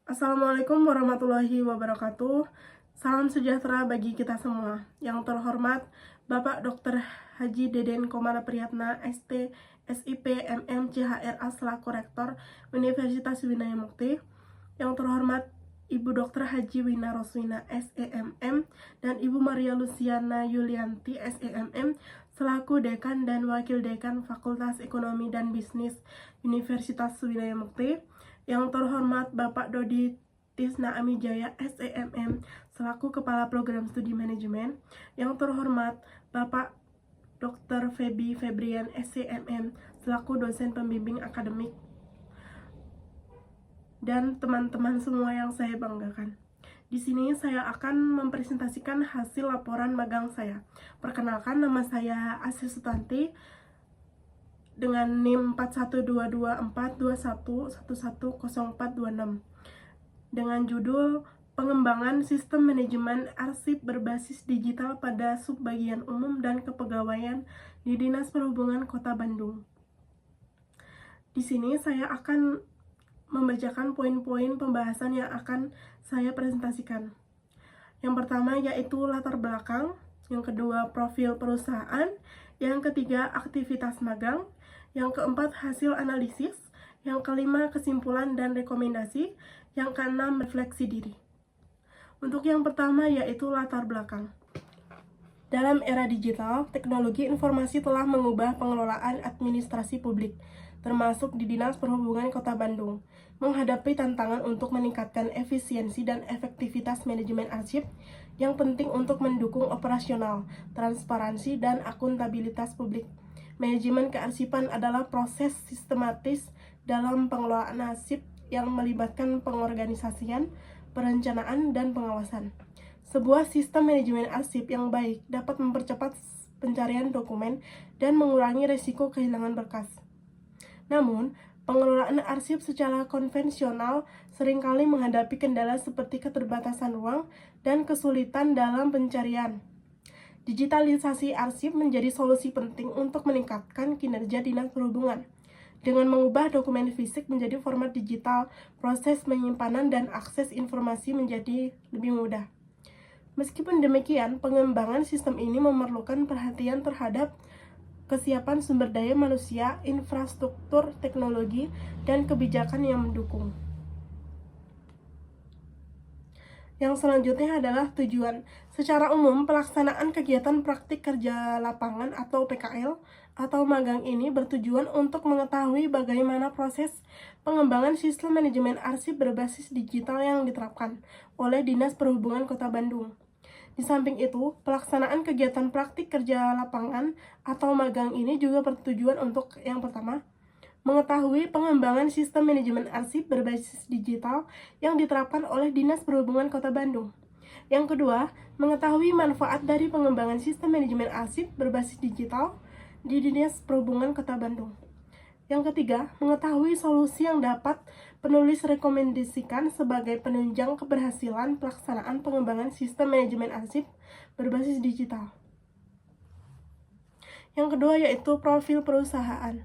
Assalamualaikum warahmatullahi wabarakatuh. Salam sejahtera bagi kita semua. Yang terhormat Bapak Dr. Haji Deden Komara Priyatna, ST, SIP, MM, CHRA selaku Rektor Universitas Winaya Mukti. Yang terhormat Ibu Dr. Haji Wina Roswina, SEMM, dan Ibu Maria Luciana Yulianti, SEMM, selaku Dekan dan Wakil Dekan Fakultas Ekonomi dan Bisnis Universitas Winaya Mukti. Yang terhormat Bapak Dodi Tisna Amijaya, SEMM, selaku Kepala Program Studi Manajemen. Yang terhormat Bapak Dr. Feby Febrian, SEMM, selaku dosen pembimbing akademik. Dan teman-teman semua yang saya banggakan. Di sini saya akan mempresentasikan hasil laporan magang saya. Perkenalkan, nama saya Asih Sutanti dengan NIM 41224211100426 dengan judul Pengembangan Sistem Manajemen Arsip Berbasis Digital pada Subbagian Umum dan Kepegawaian di Dinas Perhubungan Kota Bandung. Di sini saya akan membacakan poin-poin pembahasan yang akan saya presentasikan. Yang pertama yaitu latar belakang, yang kedua profil perusahaan, yang ketiga aktivitas magang, yang keempat hasil analisis, yang kelima kesimpulan dan rekomendasi, yang keenam refleksi diri. Untuk yang pertama yaitu latar belakang. Dalam era digital, teknologi informasi telah mengubah pengelolaan administrasi publik, termasuk di Dinas Perhubungan Kota Bandung, menghadapi tantangan untuk meningkatkan efisiensi dan efektivitas manajemen arsip yang penting untuk mendukung operasional, transparansi, dan akuntabilitas publik. Manajemen kearsipan adalah proses sistematis dalam pengelolaan arsip yang melibatkan pengorganisasian, perencanaan, dan pengawasan. Sebuah sistem manajemen arsip yang baik dapat mempercepat pencarian dokumen dan mengurangi risiko kehilangan berkas. Namun, pengelolaan arsip secara konvensional seringkali menghadapi kendala seperti keterbatasan ruang dan kesulitan dalam pencarian. Digitalisasi arsip menjadi solusi penting untuk meningkatkan kinerja Dinas Perhubungan. Dengan mengubah dokumen fisik menjadi format digital, proses penyimpanan dan akses informasi menjadi lebih mudah. Meskipun demikian, pengembangan sistem ini memerlukan perhatian terhadap kesiapan sumber daya manusia, infrastruktur teknologi, dan kebijakan yang mendukung. Yang selanjutnya adalah tujuan. Secara umum, pelaksanaan kegiatan praktik kerja lapangan atau PKL atau magang ini bertujuan untuk mengetahui bagaimana proses pengembangan sistem manajemen arsip berbasis digital yang diterapkan oleh Dinas Perhubungan Kota Bandung. Di samping itu, pelaksanaan kegiatan praktik kerja lapangan atau magang ini juga bertujuan untuk yang pertama, mengetahui pengembangan sistem manajemen arsip berbasis digital yang diterapkan oleh Dinas Perhubungan Kota Bandung. Yang kedua, mengetahui manfaat dari pengembangan sistem manajemen arsip berbasis digital di Dinas Perhubungan Kota Bandung. Yang ketiga, mengetahui solusi yang dapat penulis rekomendasikan sebagai penunjang keberhasilan pelaksanaan pengembangan sistem manajemen arsip berbasis digital. Yang kedua yaitu profil perusahaan.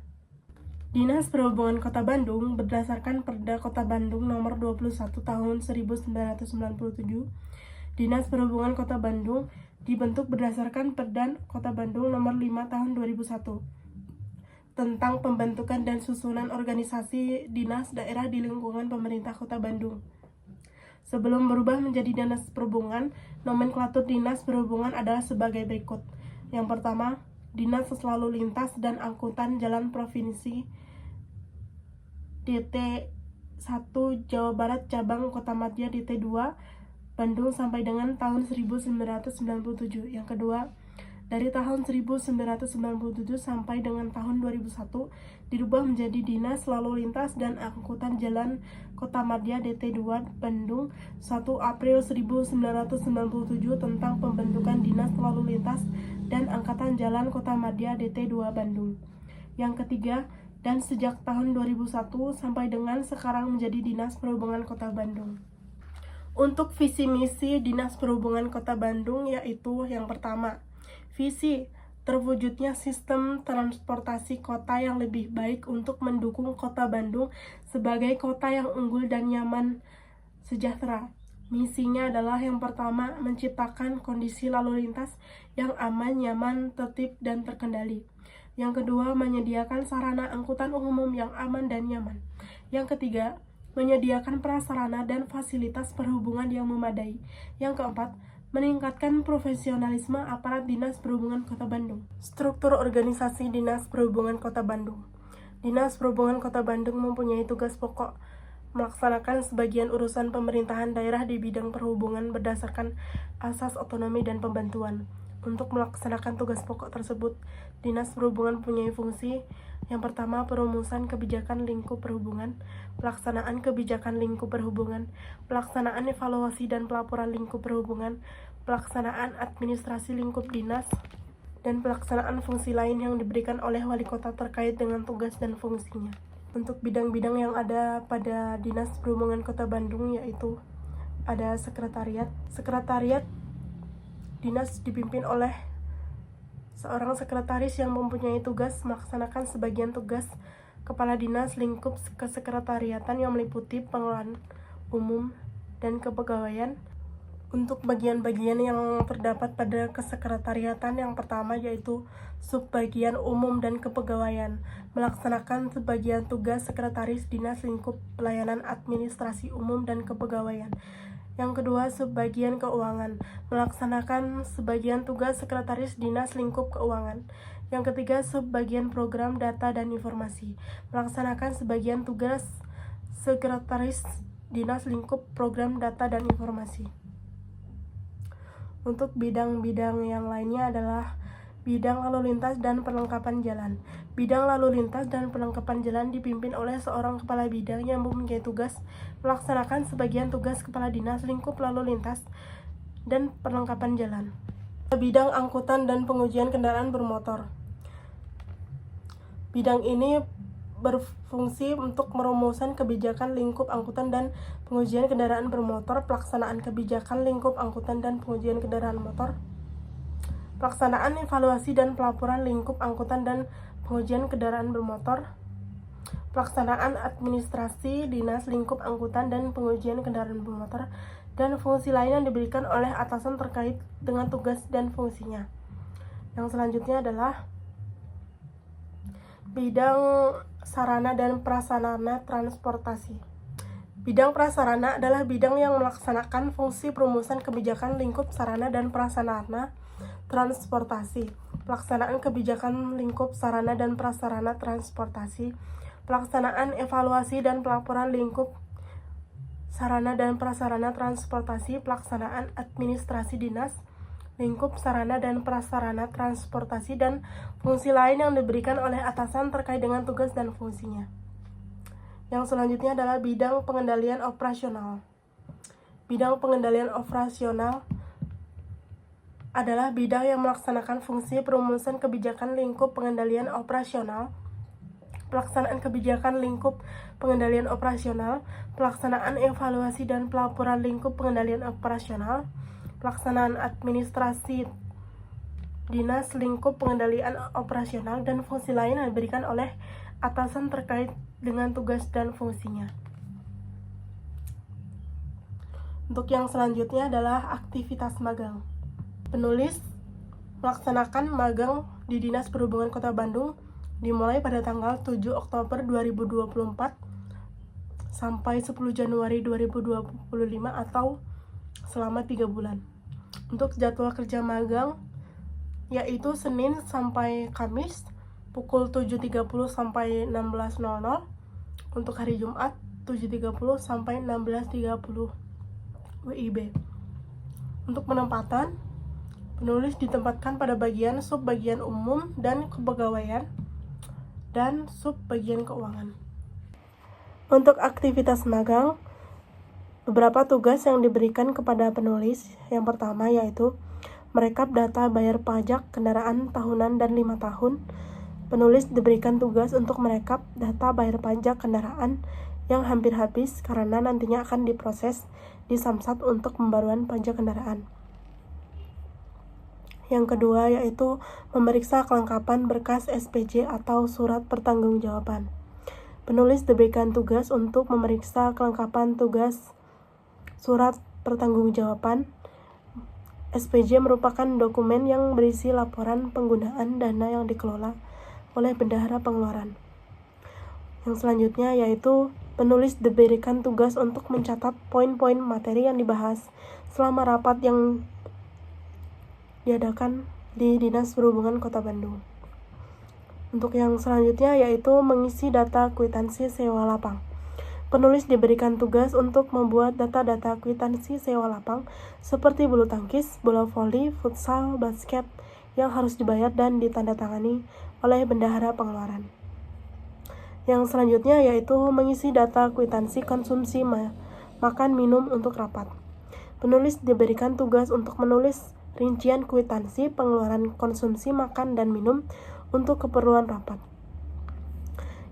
Dinas Perhubungan Kota Bandung berdasarkan Perda Kota Bandung Nomor 21 Tahun 1997, Dinas Perhubungan Kota Bandung dibentuk berdasarkan Perda Kota Bandung Nomor 5 Tahun 2001 tentang pembentukan dan susunan organisasi dinas daerah di lingkungan pemerintah Kota Bandung. Sebelum berubah menjadi Dinas Perhubungan, nomenklatur Dinas Perhubungan adalah sebagai berikut. Yang pertama, Dinas Lalu Lintas dan Angkutan Jalan Provinsi DT 1 Jawa Barat Cabang Kotamadya DT 2 Bandung sampai dengan tahun 1997. Yang kedua, dari tahun 1997 sampai dengan tahun 2001 dirubah menjadi Dinas Lalu Lintas dan Angkutan Jalan Kotamadya DT 2 Bandung 1 April 1997 tentang pembentukan Dinas Lalu Lintas dan Angkutan Jalan Kotamadya DT 2 Bandung. Yang ketiga, dan sejak tahun 2001 sampai dengan sekarang menjadi Dinas Perhubungan Kota Bandung. Untuk visi misi Dinas Perhubungan Kota Bandung yaitu yang pertama, visi terwujudnya sistem transportasi kota yang lebih baik untuk mendukung Kota Bandung sebagai kota yang unggul dan nyaman sejahtera. Misinya adalah yang pertama, menciptakan kondisi lalu lintas yang aman, nyaman, tertib, dan terkendali. Yang kedua, menyediakan sarana angkutan umum yang aman dan nyaman. Yang ketiga, menyediakan prasarana dan fasilitas perhubungan yang memadai. Yang keempat, meningkatkan profesionalisme aparat Dinas Perhubungan Kota Bandung. Struktur organisasi Dinas Perhubungan Kota Bandung. Dinas Perhubungan Kota Bandung mempunyai tugas pokok melaksanakan sebagian urusan pemerintahan daerah di bidang perhubungan berdasarkan asas otonomi dan pembantuan. Untuk melaksanakan tugas pokok tersebut, Dinas Perhubungan mempunyai fungsi yang pertama, perumusan kebijakan lingkup perhubungan, pelaksanaan kebijakan lingkup perhubungan, pelaksanaan evaluasi dan pelaporan lingkup perhubungan, pelaksanaan administrasi lingkup dinas, dan pelaksanaan fungsi lain yang diberikan oleh wali kota terkait dengan tugas dan fungsinya. Untuk bidang-bidang yang ada pada Dinas Perhubungan Kota Bandung yaitu ada sekretariat. Sekretariat dinas dipimpin oleh seorang sekretaris yang mempunyai tugas melaksanakan sebagian tugas kepala dinas lingkup kesekretariatan yang meliputi pengelolaan umum dan kepegawaian. Untuk bagian-bagian yang terdapat pada kesekretariatan yang pertama yaitu subbagian umum dan kepegawaian, melaksanakan sebagian tugas sekretaris dinas lingkup pelayanan administrasi umum dan kepegawaian. Yang kedua, subbagian keuangan, melaksanakan sebagian tugas sekretaris dinas lingkup keuangan. Yang ketiga, subbagian program data dan informasi, melaksanakan sebagian tugas sekretaris dinas lingkup program data dan informasi. Untuk bidang-bidang yang lainnya adalah bidang lalu lintas dan perlengkapan jalan. Bidang lalu lintas dan perlengkapan jalan dipimpin oleh seorang kepala bidang yang mempunyai tugas melaksanakan sebagian tugas kepala dinas lingkup lalu lintas dan perlengkapan jalan. Bidang angkutan dan pengujian kendaraan bermotor. Bidang ini berfungsi untuk merumusan kebijakan lingkup angkutan dan pengujian kendaraan bermotor, pelaksanaan kebijakan lingkup angkutan dan pengujian kendaraan motor, pelaksanaan evaluasi dan pelaporan lingkup angkutan dan pengujian kendaraan bermotor, pelaksanaan administrasi dinas lingkup angkutan dan pengujian kendaraan bermotor, dan fungsi lain yang diberikan oleh atasan terkait dengan tugas dan fungsinya. Yang selanjutnya adalah bidang sarana dan prasarana transportasi. Bidang prasarana adalah bidang yang melaksanakan fungsi perumusan kebijakan lingkup sarana dan prasarana transportasi, pelaksanaan kebijakan lingkup sarana dan prasarana transportasi, pelaksanaan evaluasi dan pelaporan lingkup sarana dan prasarana transportasi, pelaksanaan administrasi dinas lingkup sarana dan prasarana transportasi, dan fungsi lain yang diberikan oleh atasan terkait dengan tugas dan fungsinya. Yang selanjutnya adalah bidang pengendalian operasional. Bidang pengendalian operasional adalah bidang yang melaksanakan fungsi perumusan kebijakan lingkup pengendalian operasional, pelaksanaan kebijakan lingkup pengendalian operasional, pelaksanaan evaluasi dan pelaporan lingkup pengendalian operasional, pelaksanaan administrasi dinas lingkup pengendalian operasional, dan fungsi lain yang diberikan oleh atasan terkait dengan tugas dan fungsinya. Untuk yang selanjutnya adalah aktivitas magang. Penulis melaksanakan magang di Dinas Perhubungan Kota Bandung dimulai pada tanggal 7 Oktober 2024 sampai 10 Januari 2025 atau selama 3 bulan. Untuk jadwal kerja magang yaitu Senin sampai Kamis pukul 7.30 sampai 16.00. Untuk hari Jumat 7.30 sampai 16.30 WIB. Untuk penempatan, penulis ditempatkan pada bagian subbagian umum dan kepegawaian dan subbagian keuangan. Untuk aktivitas magang, beberapa tugas yang diberikan kepada penulis. Yang pertama yaitu merekap data bayar pajak kendaraan tahunan dan 5 tahun. Penulis diberikan tugas untuk merekap data bayar pajak kendaraan yang hampir habis karena nantinya akan diproses di Samsat untuk pembaruan pajak kendaraan. Yang kedua yaitu memeriksa kelengkapan berkas SPJ atau surat pertanggungjawaban. Penulis diberikan tugas untuk memeriksa kelengkapan tugas Surat pertanggungjawaban SPJ merupakan dokumen yang berisi laporan penggunaan dana yang dikelola oleh bendahara pengeluaran. Yang selanjutnya yaitu penulis diberikan tugas untuk mencatat poin-poin materi yang dibahas selama rapat yang diadakan di Dinas Perhubungan Kota Bandung. Untuk yang selanjutnya yaitu mengisi data kwitansi sewa lapang. Penulis diberikan tugas untuk membuat data-data kwitansi sewa lapang seperti bulu tangkis, bola voli, futsal, basket yang harus dibayar dan ditandatangani oleh bendahara pengeluaran. Yang selanjutnya yaitu mengisi data kwitansi konsumsi makan minum untuk rapat. Penulis diberikan tugas untuk menulis rincian kwitansi pengeluaran konsumsi makan dan minum untuk keperluan rapat.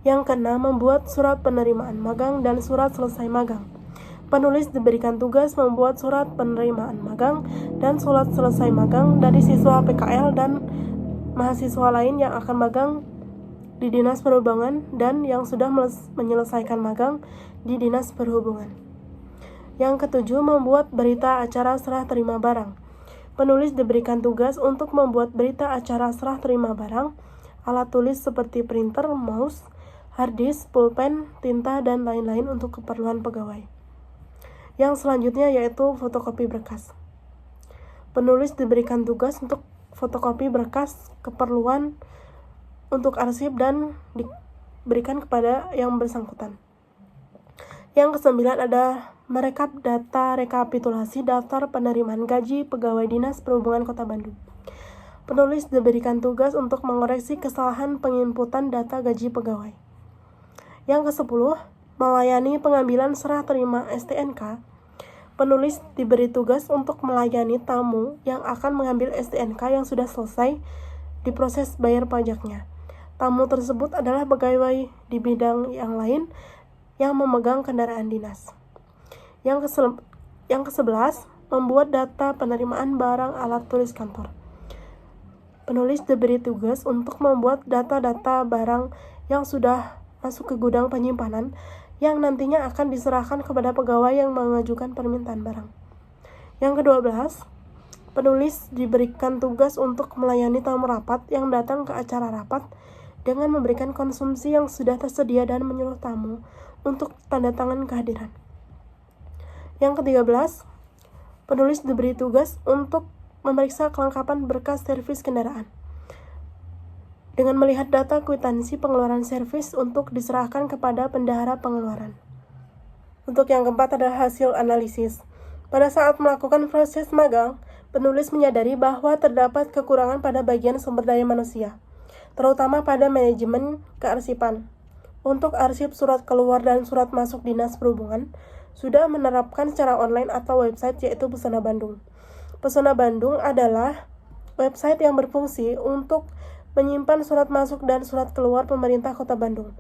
Yang keenam, membuat surat penerimaan magang dan surat selesai magang. Penulis diberikan tugas membuat surat penerimaan magang dan surat selesai magang dari siswa PKL dan mahasiswa lain yang akan magang di Dinas Perhubungan dan yang sudah menyelesaikan magang di Dinas Perhubungan. Yang ketujuh, membuat berita acara serah terima barang. Penulis diberikan tugas untuk membuat berita acara serah terima barang, alat tulis seperti printer, mouse, harddisk, pulpen, tinta, dan lain-lain untuk keperluan pegawai. Yang selanjutnya yaitu fotokopi berkas. Penulis diberikan tugas untuk fotokopi berkas keperluan untuk arsip dan diberikan kepada yang bersangkutan. Yang kesembilan ada merekap data rekapitulasi daftar penerimaan gaji pegawai Dinas Perhubungan Kota Bandung. Penulis diberikan tugas untuk mengoreksi kesalahan penginputan data gaji pegawai. Yang ke-10, melayani pengambilan serah terima STNK. Penulis diberi tugas untuk melayani tamu yang akan mengambil STNK yang sudah selesai diproses bayar pajaknya. Tamu tersebut adalah pegawai di bidang yang lain yang memegang kendaraan dinas. Yang ke-11, membuat data penerimaan barang alat tulis kantor. Penulis diberi tugas untuk membuat data-data barang yang sudah masuk ke gudang penyimpanan yang nantinya akan diserahkan kepada pegawai yang mengajukan permintaan barang. Yang ke-12, penulis diberikan tugas untuk melayani tamu rapat yang datang ke acara rapat dengan memberikan konsumsi yang sudah tersedia dan menyuruh tamu untuk tanda tangan kehadiran. Yang ke-13, penulis diberi tugas untuk memeriksa kelengkapan berkas servis kendaraan dengan melihat data kwitansi pengeluaran servis untuk diserahkan kepada bendahara pengeluaran. Untuk yang keempat adalah hasil analisis. Pada saat melakukan proses magang, penulis menyadari bahwa terdapat kekurangan pada bagian sumber daya manusia, terutama pada manajemen kearsipan. Untuk arsip surat keluar dan surat masuk Dinas Perhubungan, sudah menerapkan secara online atau website yaitu Pesona Bandung. Pesona Bandung adalah website yang berfungsi untuk menyimpan surat masuk dan surat keluar pemerintah Kota Bandung.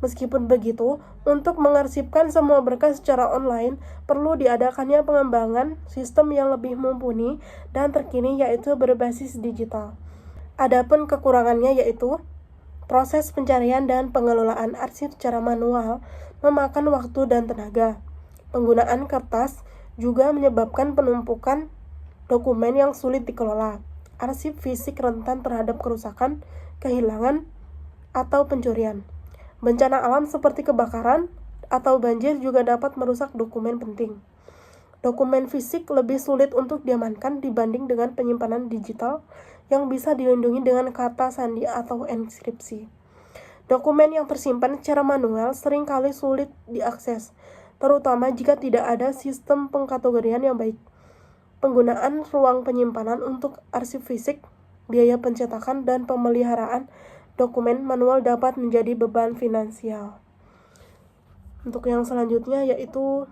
Meskipun begitu, untuk mengarsipkan semua berkas secara online, perlu diadakannya pengembangan sistem yang lebih mumpuni dan terkini yaitu berbasis digital. Adapun kekurangannya yaitu proses pencarian dan pengelolaan arsip secara manual memakan waktu dan tenaga. Penggunaan kertas juga menyebabkan penumpukan dokumen yang sulit dikelola. Arsip fisik rentan terhadap kerusakan, kehilangan, atau pencurian. Bencana alam seperti kebakaran atau banjir juga dapat merusak dokumen penting. Dokumen fisik lebih sulit untuk diamankan dibanding dengan penyimpanan digital yang bisa dilindungi dengan kata sandi atau enkripsi. Dokumen yang tersimpan secara manual seringkali sulit diakses, terutama jika tidak ada sistem pengkategorian yang baik. Penggunaan ruang penyimpanan untuk arsip fisik, biaya pencetakan, dan pemeliharaan dokumen manual dapat menjadi beban finansial. Untuk yang selanjutnya yaitu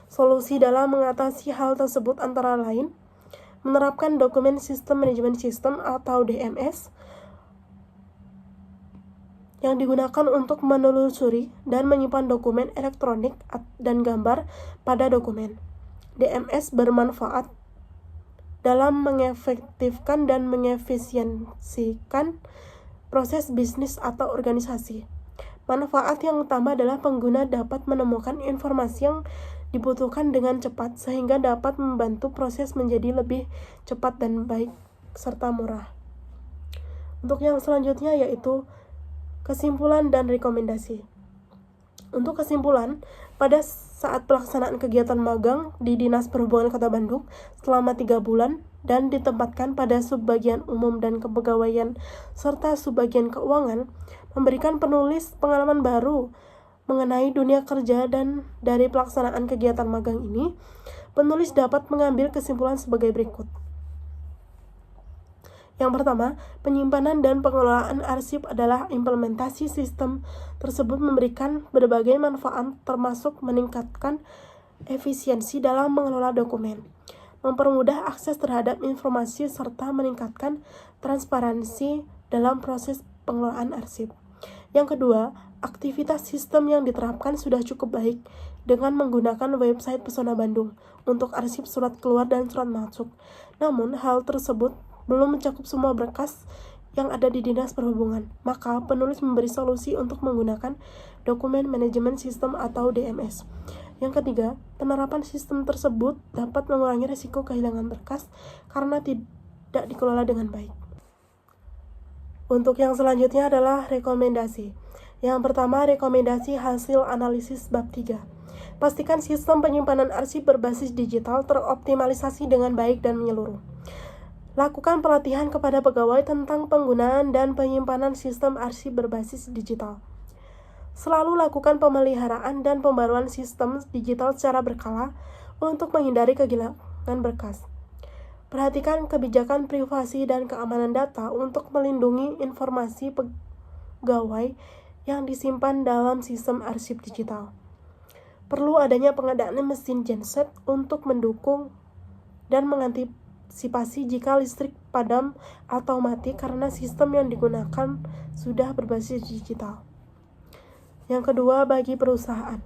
solusi dalam mengatasi hal tersebut antara lain menerapkan dokumen sistem manajemen sistem atau DMS yang digunakan untuk menelusuri dan menyimpan dokumen elektronik dan gambar pada dokumen. DMS bermanfaat dalam mengefektifkan dan mengefisiensikan proses bisnis atau organisasi. Manfaat yang utama adalah pengguna dapat menemukan informasi yang dibutuhkan dengan cepat sehingga dapat membantu proses menjadi lebih cepat dan baik serta murah. Untuk yang selanjutnya yaitu kesimpulan dan rekomendasi. Untuk kesimpulan, pada saat pelaksanaan kegiatan magang di Dinas Perhubungan Kota Bandung selama 3 bulan dan ditempatkan pada subbagian umum dan kepegawaian serta subbagian keuangan, memberikan penulis pengalaman baru mengenai dunia kerja, dan dari pelaksanaan kegiatan magang ini, penulis dapat mengambil kesimpulan sebagai berikut. Yang pertama, penyimpanan dan pengelolaan arsip adalah implementasi sistem tersebut memberikan berbagai manfaat termasuk meningkatkan efisiensi dalam mengelola dokumen, mempermudah akses terhadap informasi serta meningkatkan transparansi dalam proses pengelolaan arsip. Yang kedua, aktivitas sistem yang diterapkan sudah cukup baik dengan menggunakan website Pesona Bandung untuk arsip surat keluar dan surat masuk. Namun, hal tersebut belum mencakup semua berkas yang ada di Dinas Perhubungan. Maka, penulis memberi solusi untuk menggunakan dokumen manajemen sistem atau DMS. Yang ketiga, penerapan sistem tersebut dapat mengurangi risiko kehilangan berkas karena tidak dikelola dengan baik. Untuk yang selanjutnya adalah rekomendasi. Yang pertama, rekomendasi hasil analisis bab 3. Pastikan sistem penyimpanan arsip berbasis digital teroptimalisasi dengan baik dan menyeluruh. Lakukan pelatihan kepada pegawai tentang penggunaan dan penyimpanan sistem arsip berbasis digital. Selalu lakukan pemeliharaan dan pembaruan sistem digital secara berkala untuk menghindari kehilangan berkas. Perhatikan kebijakan privasi dan keamanan data untuk melindungi informasi pegawai yang disimpan dalam sistem arsip digital. Perlu adanya pengadaan mesin genset untuk mendukung dan mengantisipasi jika listrik padam atau mati karena sistem yang digunakan sudah berbasis digital. Yang kedua, bagi perusahaan.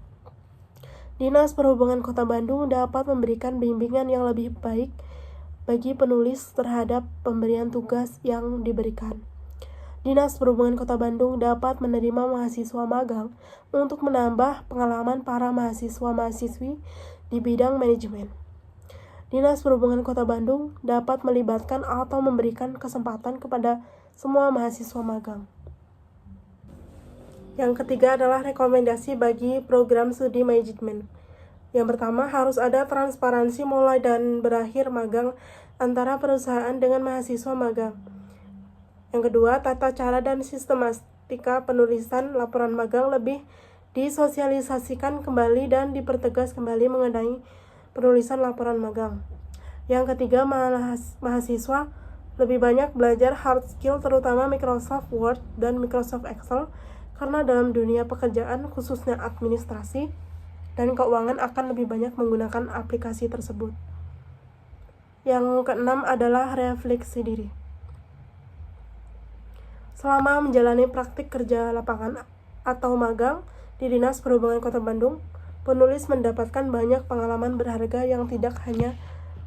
Dinas Perhubungan Kota Bandung dapat memberikan bimbingan yang lebih baik bagi penulis terhadap pemberian tugas yang diberikan. Dinas Perhubungan Kota Bandung dapat menerima mahasiswa magang untuk menambah pengalaman para mahasiswa-mahasiswi di bidang manajemen. Dinas Perhubungan Kota Bandung dapat melibatkan atau memberikan kesempatan kepada semua mahasiswa magang. Yang ketiga adalah rekomendasi bagi program studi manajemen. Yang pertama, harus ada transparansi mulai dan berakhir magang antara perusahaan dengan mahasiswa magang. Yang kedua, tata cara dan sistematika penulisan laporan magang lebih disosialisasikan kembali dan dipertegas kembali mengenai penulisan laporan magang. Yang ketiga, mahasiswa lebih banyak belajar hard skill terutama Microsoft Word dan Microsoft Excel karena dalam dunia pekerjaan khususnya administrasi dan keuangan akan lebih banyak menggunakan aplikasi tersebut. Yang keenam adalah refleksi diri. Selama menjalani praktik kerja lapangan atau magang di Dinas Perhubungan Kota Bandung, penulis mendapatkan banyak pengalaman berharga yang tidak hanya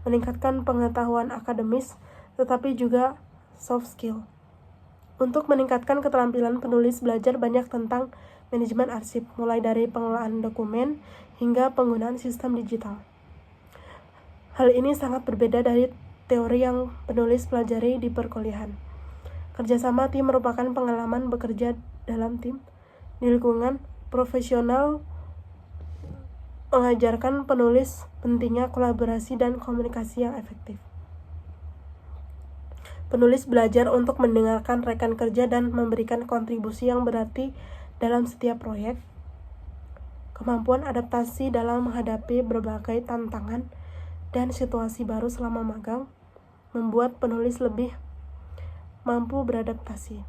meningkatkan pengetahuan akademis, tetapi juga soft skill. Untuk meningkatkan keterampilan, penulis belajar banyak tentang manajemen arsip, mulai dari pengelolaan dokumen hingga penggunaan sistem digital. Hal ini sangat berbeda dari teori yang penulis pelajari di perkuliahan. Kerjasama tim merupakan pengalaman bekerja dalam tim di lingkungan profesional, mengajarkan penulis pentingnya kolaborasi dan komunikasi yang efektif. Penulis belajar untuk mendengarkan rekan kerja dan memberikan kontribusi yang berarti dalam setiap proyek. Kemampuan adaptasi dalam menghadapi berbagai tantangan dan situasi baru selama magang membuat penulis lebih mampu beradaptasi.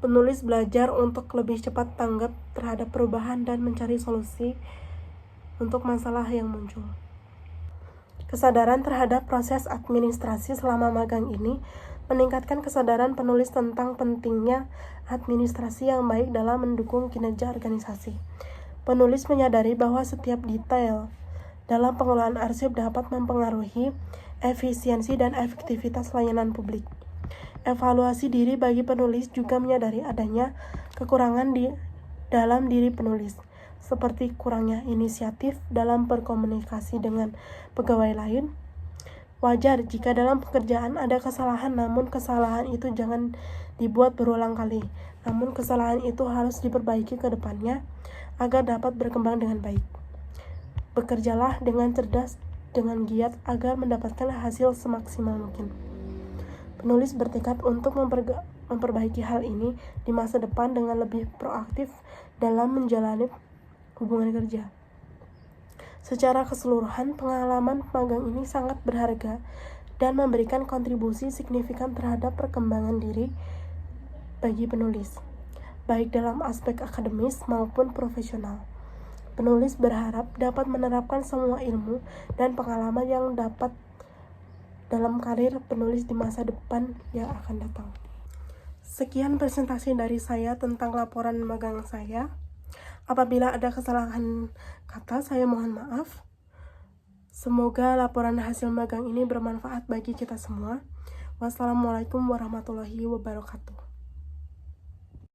Penulis belajar untuk lebih cepat tanggap terhadap perubahan dan mencari solusi untuk masalah yang muncul. Kesadaran terhadap proses administrasi selama magang ini meningkatkan kesadaran penulis tentang pentingnya administrasi yang baik dalam mendukung kinerja organisasi. Penulis menyadari bahwa setiap detail dalam pengelolaan arsip dapat mempengaruhi efisiensi dan efektivitas layanan publik. Evaluasi diri bagi penulis juga menyadari adanya kekurangan di dalam diri penulis, seperti kurangnya inisiatif dalam berkomunikasi dengan pegawai lain. Wajar jika dalam pekerjaan ada kesalahan, namun kesalahan itu jangan dibuat berulang kali. Namun kesalahan itu harus diperbaiki ke depannya agar dapat berkembang dengan baik. Bekerjalah dengan cerdas, dengan giat agar mendapatkan hasil semaksimal mungkin. Penulis bertekad untuk memperbaiki hal ini di masa depan dengan lebih proaktif dalam menjalani hubungan kerja. Secara keseluruhan, pengalaman magang ini sangat berharga dan memberikan kontribusi signifikan terhadap perkembangan diri bagi penulis, baik dalam aspek akademis maupun profesional. Penulis berharap dapat menerapkan semua ilmu dan pengalaman yang dapat dalam karir penulis di masa depan yang akan datang. Sekian presentasi dari saya tentang laporan magang saya. Apabila ada kesalahan kata, saya mohon maaf. Semoga laporan hasil magang ini bermanfaat bagi kita semua. Wassalamualaikum warahmatullahi wabarakatuh.